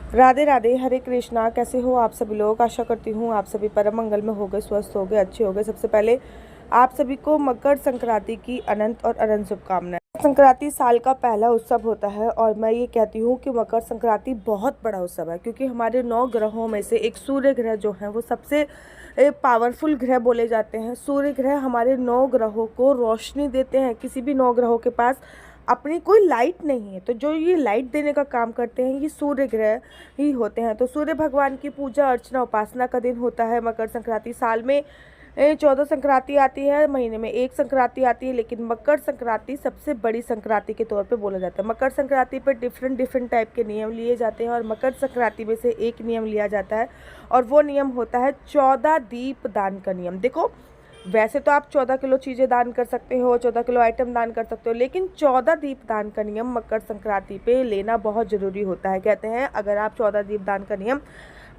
राधे राधे, हरे कृष्णा। कैसे हो आप सभी लोग? आशा करती हूँ आप सभी परम मंगल में हो गए, स्वस्थ हो गए, अच्छे हो गए। सबसे पहले आप सभी को मकर संक्रांति की अनंत और अनंत शुभकामनाएं। संक्रांति साल का पहला उत्सव होता है और मैं ये कहती हूँ कि मकर संक्रांति बहुत बड़ा उत्सव है, क्योंकि हमारे 9 ग्रहों में से एक सूर्य ग्रह जो है वो सबसे पावरफुल ग्रह बोले जाते हैं। सूर्य ग्रह हमारे 9 ग्रहों को रोशनी देते हैं। किसी भी 9 ग्रहों के पास अपनी कोई लाइट नहीं है, तो जो ये लाइट देने का काम करते हैं ये सूर्य ग्रह ही होते हैं। तो सूर्य भगवान की पूजा अर्चना उपासना का दिन होता है मकर संक्रांति। साल में 14 संक्रांति आती है, महीने में एक संक्रांति आती है, लेकिन मकर संक्रांति सबसे बड़ी संक्रांति के तौर पे बोला जाता है। मकर संक्रांति पर डिफरेंट टाइप के नियम लिए जाते हैं और मकर संक्रांति में से एक नियम लिया जाता है और वो नियम होता है 14 दीप दान का नियम। देखो, वैसे तो आप 14 किलो चीज़ें दान कर सकते हो, 14 किलो आइटम दान कर सकते हो, लेकिन 14 दीप दान का नियम मकर संक्रांति पे लेना बहुत ज़रूरी होता है। कहते हैं अगर आप 14 दीप दान का नियम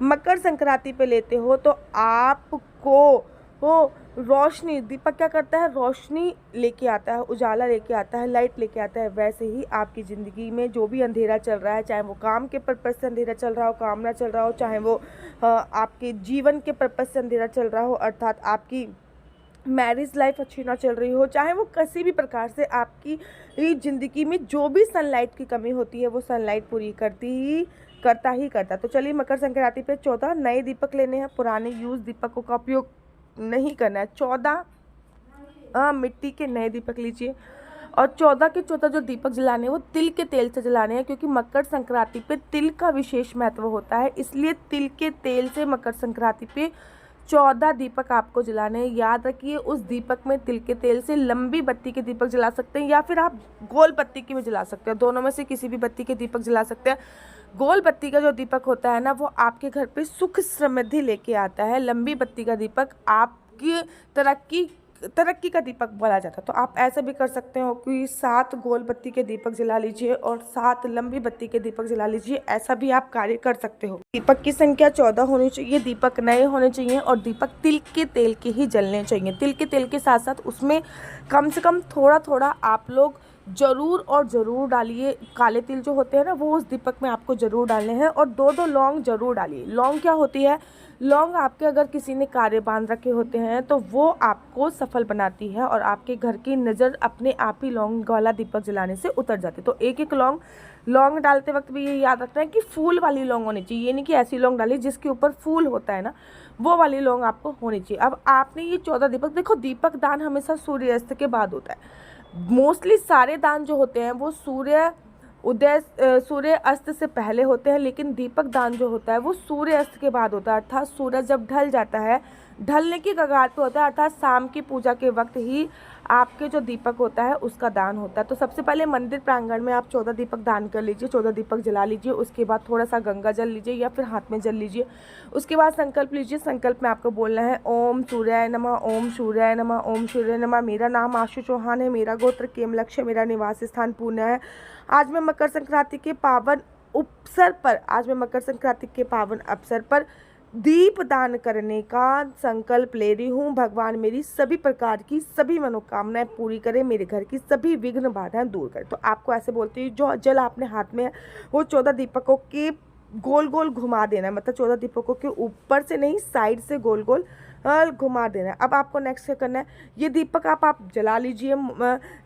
मकर संक्रांति पे लेते हो तो आपको वो रोशनी, दीपक क्या करता है? रोशनी लेके आता है, उजाला लेके आता है, लाइट लेके आता है। वैसे ही आपकी ज़िंदगी में जो भी अंधेरा चल रहा है, चाहे वो काम के पर्पज़ से अंधेरा चल रहा हो, काम ना चल रहा हो, चाहे वो आपके जीवन के पर्पज़ से अंधेरा चल रहा हो, अर्थात आपकी मैरिज लाइफ अच्छी ना चल रही हो, चाहे वो किसी भी प्रकार से आपकी ज़िंदगी में जो भी सनलाइट की कमी होती है वो सनलाइट पूरी करता ही करता। तो चलिए, मकर संक्रांति पे 14 नए दीपक लेने हैं, पुराने यूज़ दीपकों का उपयोग नहीं करना है। 14 मिट्टी के नए दीपक लीजिए और 14 के 14 जो दीपक जलाने हैं वो तिल के तेल से जलाने हैं, क्योंकि मकर संक्रांति पे तिल का विशेष महत्व होता है। इसलिए तिल के तेल से मकर संक्रांति पे 14 दीपक आपको जलाने हैं। याद रखिए, उस दीपक में तिल के तेल से लंबी बत्ती के दीपक जला सकते हैं या फिर आप गोल बत्ती की भी जला सकते हैं। दोनों में से किसी भी बत्ती के दीपक जला सकते हैं। गोल बत्ती का जो दीपक होता है ना, वो आपके घर पे सुख समृद्धि लेके आता है। लंबी बत्ती का दीपक आपकी तरक्की का दीपक बोला जाता है। तो आप ऐसा भी कर सकते हो कि 7 गोल बत्ती के दीपक जला लीजिए और 7 लंबी बत्ती के दीपक जला लीजिए। ऐसा भी आप कार्य कर सकते हो। दीपक की संख्या 14 होनी चाहिए, दीपक नए होने चाहिए और दीपक तिल के तेल के ही जलने चाहिए। तिल के तेल के साथ साथ उसमें कम से कम थोड़ा थोड़ा आप लोग ज़रूर डालिए। काले तिल जो होते हैं ना, वो उस दीपक में आपको ज़रूर डालने हैं और 2-2 लौंग ज़रूर डालिए। लौंग क्या होती है? लौंग आपके अगर किसी ने कार्य बांध रखे होते हैं तो वो आपको सफल बनाती है और आपके घर की नज़र अपने आप ही लौंग वाला दीपक जलाने से उतर जाती है। तो एक एक लौंग डालते वक्त भी ये याद रखना है कि फूल वाली लौंग होनी चाहिए। ये नहीं कि ऐसी लौंग डालिए जिसके ऊपर फूल होता है ना, वो वाली लौंग आपको होनी चाहिए। अब आपने ये 14 दीपक, देखो दीपक दान हमेशा सूर्यास्त के बाद होता है। मोस्टली सारे दान जो होते हैं वो सूर्य अस्त से पहले होते हैं, लेकिन दीपक दान जो होता है वो सूर्य अस्त के बाद होता है। अर्थात सूरज जब ढल जाता है, ढलने की कगार पे होता है, अर्थात शाम की पूजा के वक्त ही आपके जो दीपक होता है उसका दान होता है। तो सबसे पहले मंदिर प्रांगण में आप 14 दीपक दान कर लीजिए, 14 दीपक जला लीजिए। उसके बाद थोड़ा सा गंगा जल लीजिए या फिर हाथ में जल लीजिए। उसके बाद संकल्प लीजिए। संकल्प में आपको बोलना है ओम सूर्याय नमः, ओम सूर्याय नमः, ओम सूर्याय नमः। मेरा नाम आशु चौहान है, मेरा गोत्र केमलक्ष्य, मेरा निवास स्थान पुणे है। आज मैं मकर संक्रांति के पावन अवसर पर दीप दान करने का संकल्प ले रही हूँ। भगवान मेरी सभी प्रकार की सभी मनोकामनाएं पूरी करें, मेरे घर की सभी विघ्न बाधाएं दूर करें। तो आपको ऐसे बोलती हूँ, जो जल आपने हाथ में है वो 14 दीपकों के गोल गोल घुमा देना है। मतलब 14 दीपकों के ऊपर से नहीं, साइड से गोल गोल घुमा देना है। अब आपको नेक्स्ट क्या करना है, ये दीपक आप जला लीजिए।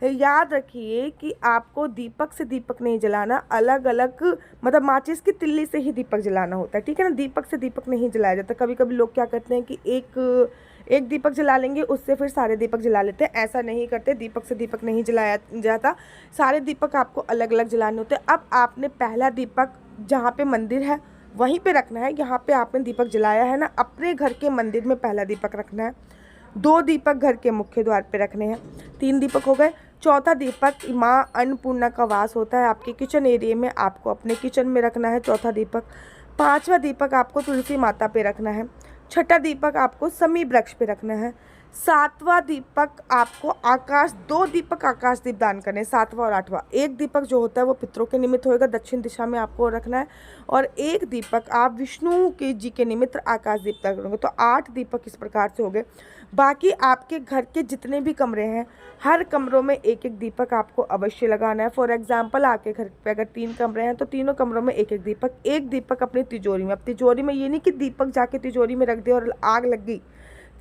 याद रखिए कि आपको दीपक से दीपक नहीं जलाना, अलग अलग, मतलब माचिस की तिल्ली से ही दीपक जलाना होता है, ठीक है ना। दीपक से दीपक नहीं जलाया जाता। कभी कभी लोग क्या करते हैं कि एक दीपक जला लेंगे, उससे फिर सारे दीपक जला लेते हैं। ऐसा नहीं करते, दीपक से दीपक नहीं जलाया जाता, सारे दीपक आपको अलग अलग जलाने होते हैं। अब आपने पहला दीपक जहाँ पे मंदिर है वहीं पे रखना है। यहाँ पे आपने दीपक जलाया है ना, अपने घर के मंदिर में पहला दीपक रखना है। 2 दीपक घर के मुख्य द्वार पे रखने हैं। 3 दीपक हो गए। चौथा दीपक माँ अन्नपूर्णा का वास होता है आपके किचन एरिया में, आपको अपने किचन में रखना है चौथा दीपक। 5वां दीपक आपको तुलसी माता पे रखना है। 6ठा दीपक आपको समी वृक्ष पे रखना है। सातवां दीपक आपको आकाश, 2 दीपक आकाशदीप दान करने हैं, 7वां और 8वां। एक दीपक जो होता है वो पितरों के निमित्त होएगा, दक्षिण दिशा में आपको रखना है, और एक दीपक आप विष्णु के जी के निमित्त आकाशदीप दान करोगे। तो 8 दीपक इस प्रकार से हो गए। बाकी आपके घर के जितने भी कमरे हैं, हर कमरों में एक एक दीपक आपको अवश्य लगाना है। फॉर एग्जाम्पल, आपके घर पे अगर 3 कमरे हैं तो तीनों कमरों में एक एक दीपक। एक दीपक अपनी तिजोरी में, अब तिजोरी में ये नहीं कि दीपक जाके तिजोरी में रख दे और आग लग गई।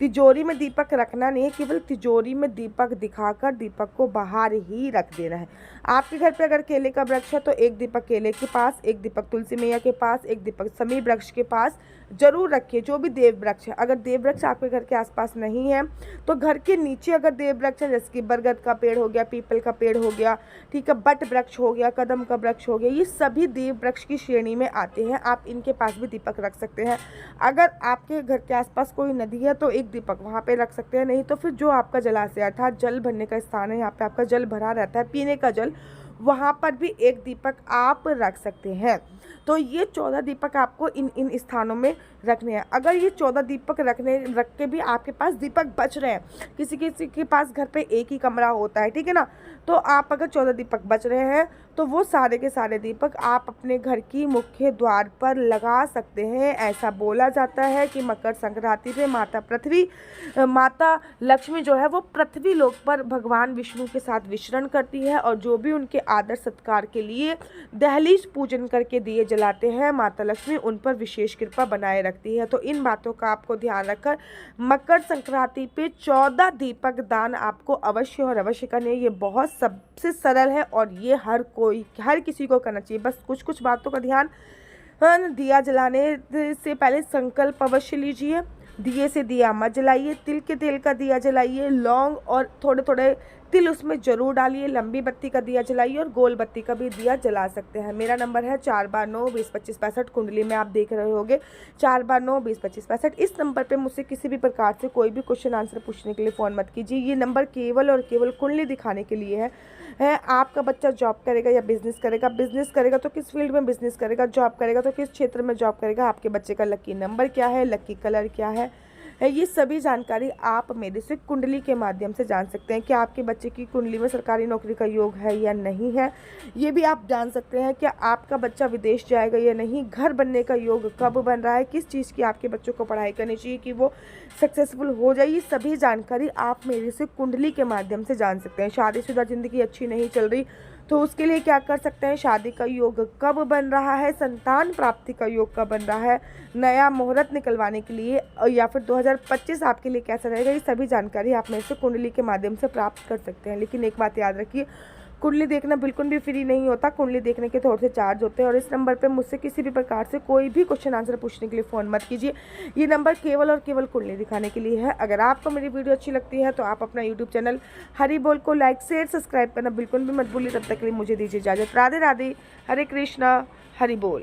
तिजोरी में दीपक रखना नहीं है, केवल तिजोरी में दीपक दिखाकर दीपक को बाहर ही रख देना है। आपके घर पे अगर केले का वृक्ष है तो एक दीपक केले के पास, एक दीपक तुलसी मैया के पास, एक दीपक समी वृक्ष के पास जरूर रखिए, जो भी देव वृक्ष है। अगर देव वृक्ष आपके घर के आसपास नहीं है तो घर के नीचे अगर देव वृक्ष है, जैसे कि बरगद का पेड़ हो गया, पीपल का पेड़ हो गया, ठीक है, बट वृक्ष हो गया, कदम का वृक्ष हो गया, ये सभी देव वृक्ष की श्रेणी में आते हैं। आप इनके पास भी दीपक रख सकते हैं। अगर आपके घर के आसपास कोई नदी है तो एक दीपक वहाँ पे रख सकते हैं, नहीं तो फिर जो आपका जलाशय अर्थात जल भरने का स्थान है, यहाँ पे आपका जल भरा रहता है, पीने का जल, वहाँ पर भी एक दीपक आप रख सकते हैं। तो ये 14 दीपक आपको इन स्थानों में रखने हैं। अगर ये 14 दीपक रख के भी आपके पास दीपक बच रहे हैं, किसी किसी के पास घर पे एक ही कमरा होता है, ठीक है ना, तो आप अगर 14 दीपक बच रहे हैं तो वो सारे के सारे दीपक आप अपने घर की मुख्य द्वार पर लगा सकते हैं। ऐसा बोला जाता है कि मकर संक्रांति पे माता लक्ष्मी जो है वो पृथ्वी लोक पर भगवान विष्णु के साथ विचरण करती है, और जो भी उनके आदर सत्कार के लिए दहलीज पूजन करके दिए जलाते हैं, माता लक्ष्मी उन पर विशेष कृपा बनाए रखती है। तो इन बातों का आपको ध्यान रखकर मकर संक्रांति पे 14 दीपक दान आपको अवश्य और अवश्य करने। ये बहुत सबसे सरल है और ये हर किसी को करना चाहिए। बस कुछ कुछ बातों का ध्यान, दिया जलाने से पहले संकल्प अवश्य लीजिए। दिए से दिया मत जलाइए, तिल के तेल का दिया जलाइए, लौंग और थोड़े थोड़े तिल उसमें जरूर डालिए, लंबी बत्ती का दिया जलाइए और गोल बत्ती का भी दिया जला सकते हैं। मेरा नंबर है 4 बार 9 20 25 65। कुंडली में आप देख रहे होंगे 4 बार 9 20 25 65। इस नंबर पे मुझसे किसी भी प्रकार से कोई भी क्वेश्चन आंसर पूछने के लिए फ़ोन मत कीजिए। ये नंबर केवल और केवल कुंडली दिखाने के लिए है। आपका बच्चा जॉब करेगा या बिजनेस करेगा तो किस फील्ड में बिजनेस करेगा, जॉब करेगा तो किस क्षेत्र में जॉब करेगा, आपके बच्चे का लकी नंबर क्या है, लकी कलर क्या है, ये सभी जानकारी आप मेरे से कुंडली के माध्यम से जान सकते हैं। क्या आपके बच्चे की कुंडली में सरकारी नौकरी का योग है या नहीं है, ये भी आप जान सकते हैं। क्या आपका बच्चा विदेश जाएगा या नहीं, घर बनने का योग कब बन रहा है, किस चीज़ की आपके बच्चों को पढ़ाई करनी चाहिए कि वो सक्सेसफुल हो जाए, ये सभी जानकारी आप मेरे से कुंडली के माध्यम से जान सकते हैं। शादीशुदा ज़िंदगी अच्छी नहीं चल रही तो उसके लिए क्या कर सकते हैं, शादी का योग कब बन रहा है, संतान प्राप्ति का योग कब बन रहा है, नया मुहूर्त निकलवाने के लिए, या फिर 2025 आपके लिए कैसा रहेगा, ये सभी जानकारी आप मेरे से कुंडली के माध्यम से प्राप्त कर सकते हैं। लेकिन एक बात याद रखिए, कुंडली देखना बिल्कुल भी फ्री नहीं होता, कुंडली देखने के थोड़े से चार्ज होते हैं। और इस नंबर पे मुझसे किसी भी प्रकार से कोई भी क्वेश्चन आंसर पूछने के लिए फ़ोन मत कीजिए। ये नंबर केवल और केवल कुंडली दिखाने के लिए है। अगर आपको मेरी वीडियो अच्छी लगती है तो आप अपना यूट्यूब चैनल हरि बोल को लाइक शेयर सब्सक्राइब करना बिल्कुल भी मत भूलिए। तब तक के लिए मुझे दीजिए इजाज़त। राधे राधे, हरे कृष्णा, हरि बोल।